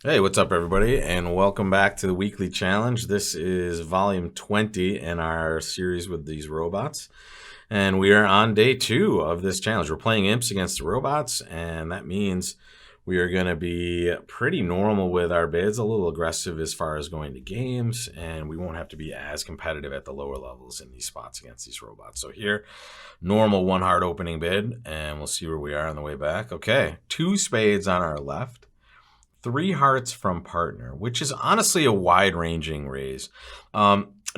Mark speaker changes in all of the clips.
Speaker 1: Hey, what's up, everybody, and welcome back to the weekly challenge. This is volume 20 in our series with these robots, and we are on day 2 of this challenge. We're playing imps against the robots, and that means we are going to be pretty normal with our bids, a little aggressive as far as going to games, and we won't have to be as competitive at the lower levels in these spots against these robots. So here, normal one heart opening bid, and we'll see where we are on the way back. Okay, 2 spades on our left. 3 hearts from partner, which is honestly a wide-ranging raise.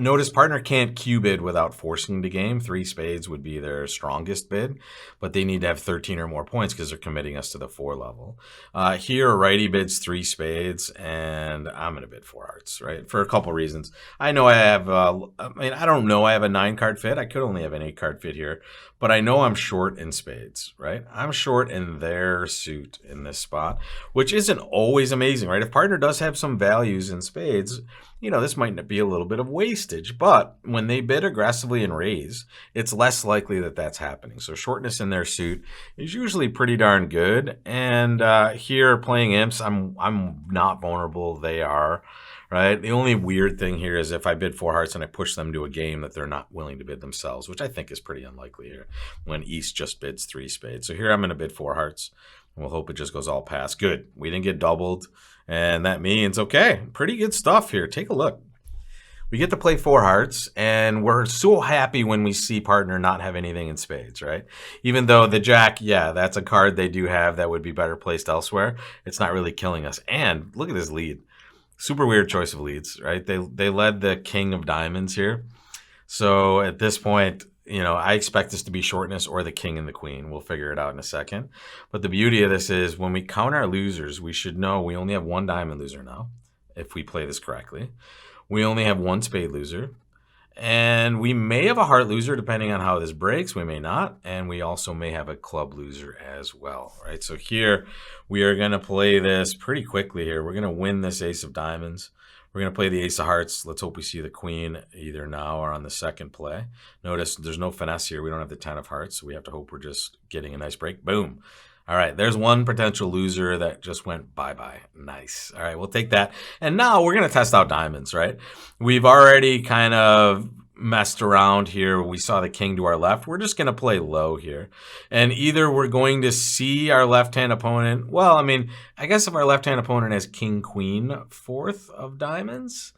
Speaker 1: Notice partner can't Q bid without forcing the game. 3 spades would be their strongest bid, but they need to have 13 or more points because they're committing us to the 4 level. Here, righty bids 3 spades, and I'm going to bid 4 hearts, right? For a couple reasons. I know I have, I don't know I have a 9-card fit. I could only have an 8-card fit here, but I know I'm short in spades, right? I'm short in their suit in this spot, which isn't always amazing, right? If partner does have some values in spades, this might be a little bit of wastage, but when they bid aggressively and raise, it's less likely that that's happening. So shortness in their suit is usually pretty darn good. And here playing imps, I'm not vulnerable. They are, right? The only weird thing here is if I bid 4 hearts and I push them to a game that they're not willing to bid themselves, which I think is pretty unlikely here when East just bids 3 spades. So here I'm going to bid 4 hearts. We'll hope it just goes all past. Good. We didn't get doubled. And that means, okay, pretty good stuff here. Take a look. We get to play 4 hearts, and we're so happy when we see partner not have anything in spades, right? Even though the jack, yeah, that's a card they do have that would be better placed elsewhere. It's not really killing us. And look at this lead. Super weird choice of leads, right? They led the king of diamonds here. So at this point, I expect this to be shortness or the king and the queen. We'll figure it out in a second. But the beauty of this is when we count our losers, we should know we only have 1 diamond loser now, if we play this correctly. We only have 1 spade loser. And we may have a heart loser depending on how this breaks. We may not. And we also may have a club loser as well, right? So here we are going to play this pretty quickly here. We're going to win this ace of diamonds. We're going to play the ace of hearts. Let's hope we see the queen either now or on the second play. Notice there's no finesse here. We don't have the 10 of hearts, so we have to hope we're just getting a nice break. Boom. All right, there's one potential loser that just went bye-bye. Nice. All right, we'll take that. And now we're going to test out diamonds, right? We've already kind of messed around here. We saw the king to our left. We're just going to play low here. And either we're going to see our left-hand opponent. Well, I guess if our left-hand opponent has king, queen, 4th of diamonds,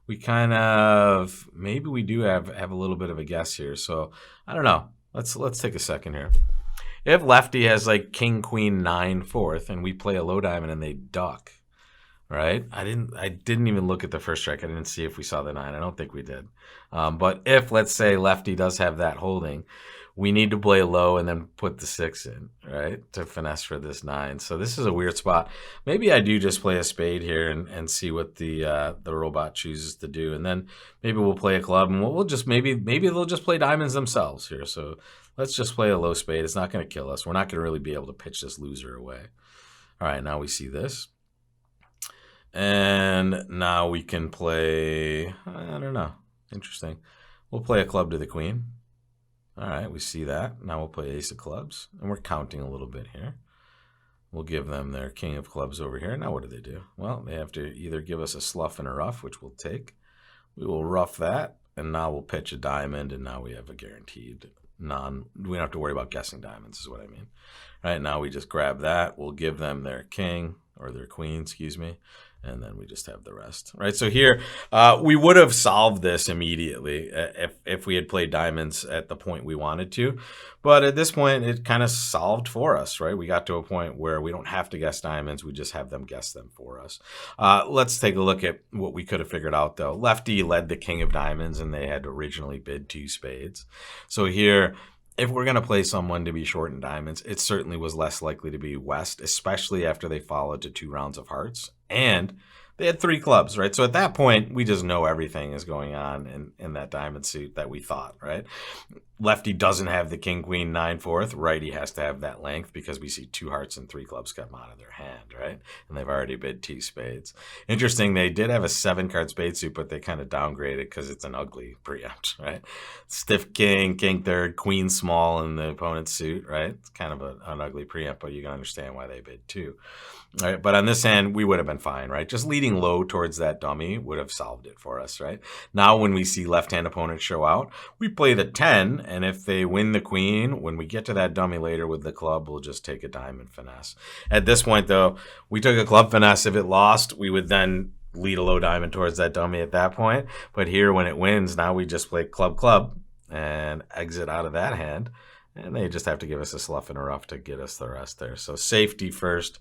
Speaker 1: we kind of, maybe we do have a little bit of a guess here. So I don't know. Let's take a second here. If lefty has like king, queen, 9, 4th, and we play a low diamond and they duck, right? I didn't even look at the first strike. I didn't see if we saw the 9. I don't think we did. But if, let's say, lefty does have that holding, we need to play low and then put the 6 in, right, to finesse for this 9. So this is a weird spot. Maybe I do just play a spade here and see what the robot chooses to do, and then maybe we'll play a club and we'll just maybe they'll just play diamonds themselves here. So let's just play a low spade. It's not going to kill us. We're not going to really be able to pitch this loser away. All right, now we see this. And now we can play, I don't know, interesting. We'll play a club to the queen. All right, we see that. Now we'll play ace of clubs, and we're counting a little bit here. We'll give them their king of clubs over here. Now what do? Well, they have to either give us a slough and a rough, which we'll take. We will rough that, and now we'll pitch a diamond, and now we have a guaranteed we don't have to worry about guessing diamonds is what I mean. Right now we just grab that. We'll give them their king, or their queen, excuse me, and then we just have the rest, right? So here, we would have solved this immediately if we had played diamonds at the point we wanted to. But at this point, it kind of solved for us, right? We got to a point where we don't have to guess diamonds. We just have them guess them for us. Let's take a look at what we could have figured out, though. Lefty led the king of diamonds, and they had originally bid 2 spades. So here, if we're going to play someone to be short in diamonds, it certainly was less likely to be West, especially after they followed to 2 rounds of hearts. And they had 3 clubs, right? So at that point, we just know everything is going on in that diamond suit that we thought, right? Lefty doesn't have the king, queen, 9, 4th. Righty has to have that length because we see 2 hearts and 3 clubs come out of their hand, right? And they've already bid 2 spades. Interesting, they did have a 7-card spade suit, but they kind of downgraded because it's an ugly preempt, right? Stiff king, king third, queen small in the opponent's suit, right? It's kind of an ugly preempt, but you can understand why they bid 2. All right, but on this hand, we would have been fine, right? Just leading low towards that dummy would have solved it for us, right? Now, when we see left-hand opponents show out, we play the 10, and if they win the queen, when we get to that dummy later with the club, we'll just take a diamond finesse. At this point, though, we took a club finesse. If it lost, we would then lead a low diamond towards that dummy at that point. But here, when it wins, now we just play club and exit out of that hand, and they just have to give us a slough and a rough to get us the rest there. So safety first.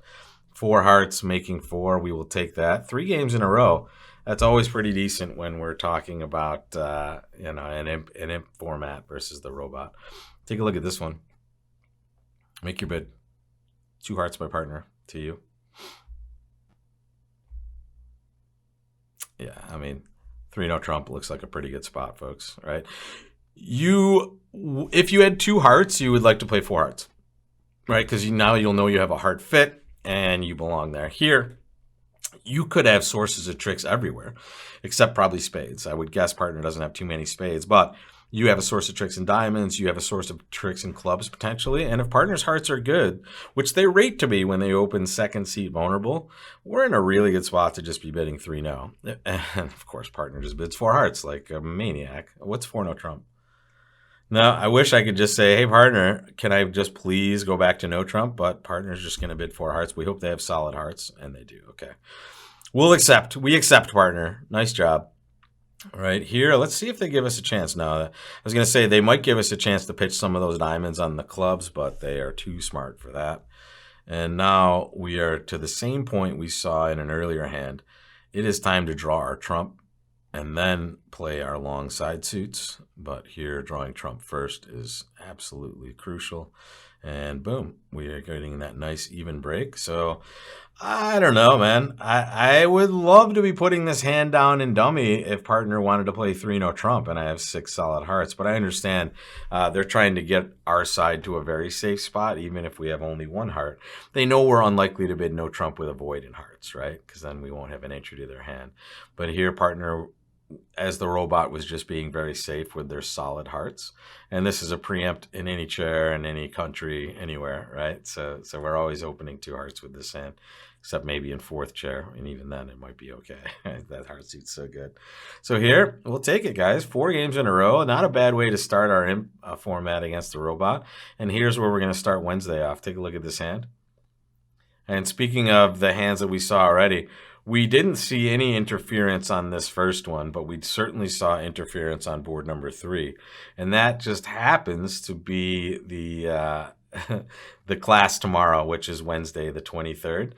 Speaker 1: 4 hearts making 4. We will take that. 3 games in a row. That's always pretty decent when we're talking about an imp format versus the robot. Take a look at this one. Make your bid. 2 hearts by partner to you. Yeah, I mean, 3 no Trump looks like a pretty good spot, folks, right? If you had 2 hearts, you would like to play 4 hearts, right? Because now you'll know you have a heart fit and you belong there. Here, you could have sources of tricks everywhere, except probably spades. I would guess partner doesn't have too many spades, but you have a source of tricks in diamonds. You have a source of tricks in clubs, potentially. And if partner's hearts are good, which they rate to be when they open second seat vulnerable, we're in a really good spot to just be bidding 3 no. And, of course, partner just bids 4 hearts like a maniac. What's 4 no Trump? No, I wish I could just say, hey, partner, can I just please go back to no Trump? But partner's just going to bid 4 hearts. We hope they have solid hearts, and they do. Okay. We'll accept. We accept, partner. Nice job. All right, here, let's see if they give us a chance. No, I was going to say they might give us a chance to pitch some of those diamonds on the clubs, but they are too smart for that. And now we are to the same point we saw in an earlier hand. It is time to draw our Trump and then play our long side suits. But here, drawing Trump first is absolutely crucial. And boom, we are getting that nice even break. So I don't know, man. I would love to be putting this hand down in dummy if partner wanted to play 3 no Trump and I have 6 solid hearts. But I understand they're trying to get our side to a very safe spot, even if we have only 1 heart. They know we're unlikely to bid no Trump with a void in hearts, right? Because then we won't have an entry to their hand. But here, partner, as the robot, was just being very safe with their solid hearts. And this is a preempt in any chair, in any country, anywhere, right? So we're always opening 2 hearts with this hand, except maybe in 4th chair. And even then, it might be okay. That heart suit's so good. So here, we'll take it, guys. 4 games in a row. Not a bad way to start our format against the robot. And here's where we're going to start Wednesday off. Take a look at this hand. And speaking of the hands that we saw already, we didn't see any interference on this first one, but we certainly saw interference on board number 3. And that just happens to be the the class tomorrow, which is Wednesday, the 23rd.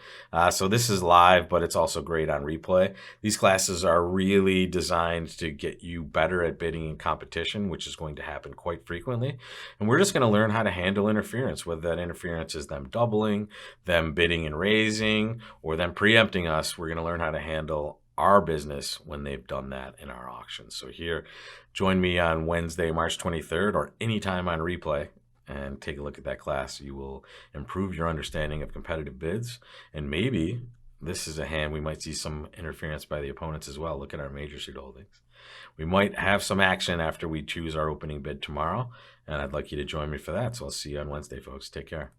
Speaker 1: So this is live, but it's also great on replay. These classes are really designed to get you better at bidding in competition, which is going to happen quite frequently. And we're just going to learn how to handle interference, whether that interference is them doubling, them bidding and raising, or them preempting us. We're going to learn how to handle our business when they've done that in our auctions. So here, join me on Wednesday, March 23rd, or anytime on replay, and take a look at that class. You will improve your understanding of competitive bids, and maybe this is a hand we might see some interference by the opponents as well. Look at our major suit holdings. We might have some action after we choose our opening bid tomorrow, and I'd like you to join me for that. So I'll see you on Wednesday, folks. Take care.